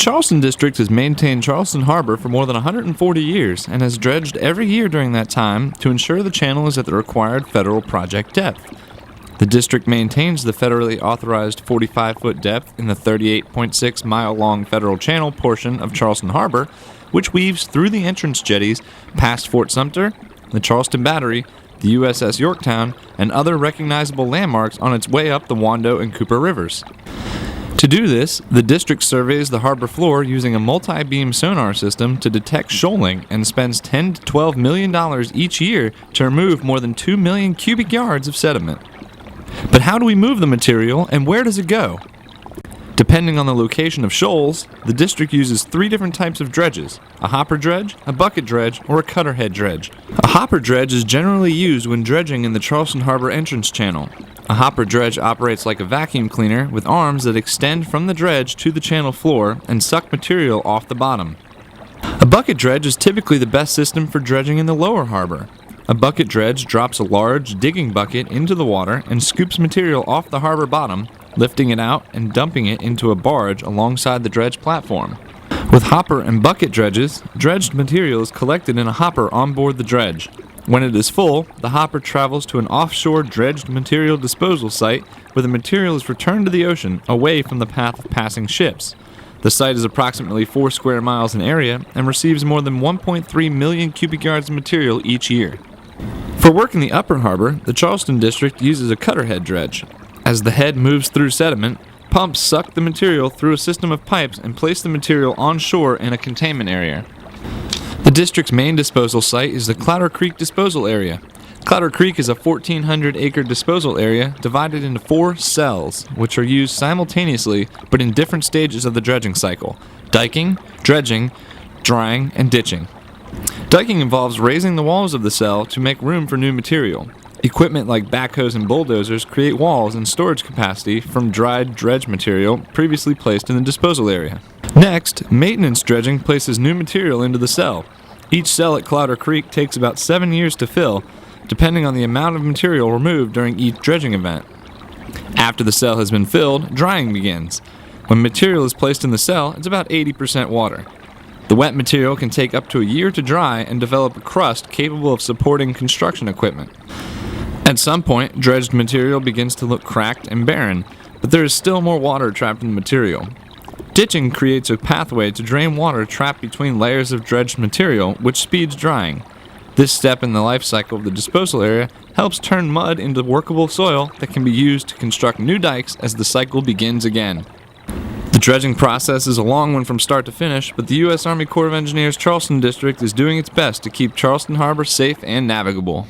Charleston District has maintained Charleston Harbor for more than 140 years and has dredged every year during that time to ensure the channel is at the required federal project depth. The district maintains the federally authorized 45-foot depth in the 38.6-mile-long federal channel portion of Charleston Harbor, which weaves through the entrance jetties past Fort Sumter, the Charleston Battery, the USS Yorktown, and other recognizable landmarks on its way up the Wando and Cooper rivers. To do this, the district surveys the harbor floor using a multi-beam sonar system to detect shoaling and spends $10 to $12 million each year to remove more than 2 million cubic yards of sediment. But how do we move the material and where does it go? Depending on the location of shoals, the district uses 3 different types of dredges: a hopper dredge, a bucket dredge, or a cutter head dredge. A hopper dredge is generally used when dredging in the Charleston Harbor entrance channel. A hopper dredge operates like a vacuum cleaner with arms that extend from the dredge to the channel floor and suck material off the bottom. A bucket dredge is typically the best system for dredging in the lower harbor. A bucket dredge drops a large digging bucket into the water and scoops material off the harbor bottom, lifting it out and dumping it into a barge alongside the dredge platform. With hopper and bucket dredges, dredged material is collected in a hopper on board the dredge. When it is full, the hopper travels to an offshore dredged material disposal site where the material is returned to the ocean away from the path of passing ships. The site is approximately 4 square miles in area and receives more than 1.3 million cubic yards of material each year. For work in the upper harbor, the Charleston District uses a cutter head dredge. As the head moves through sediment, pumps suck the material through a system of pipes and place the material on shore in a containment area. The district's main disposal site is the Clouder Creek Disposal Area. Clouder Creek is a 1,400-acre disposal area divided into 4 cells, which are used simultaneously but in different stages of the dredging cycle: diking, dredging, drying, and ditching. Diking involves raising the walls of the cell to make room for new material. Equipment like backhoes and bulldozers create walls and storage capacity from dried dredge material previously placed in the disposal area. Next, maintenance dredging places new material into the cell. Each cell at Clouder Creek takes about 7 years to fill, depending on the amount of material removed during each dredging event. After the cell has been filled, drying begins. When material is placed in the cell, it's about 80% water. The wet material can take up to a year to dry and develop a crust capable of supporting construction equipment. At some point, dredged material begins to look cracked and barren, but there is still more water trapped in the material. Ditching creates a pathway to drain water trapped between layers of dredged material, which speeds drying. This step in the life cycle of the disposal area helps turn mud into workable soil that can be used to construct new dikes as the cycle begins again. The dredging process is a long one from start to finish, but the U.S. Army Corps of Engineers Charleston District is doing its best to keep Charleston Harbor safe and navigable.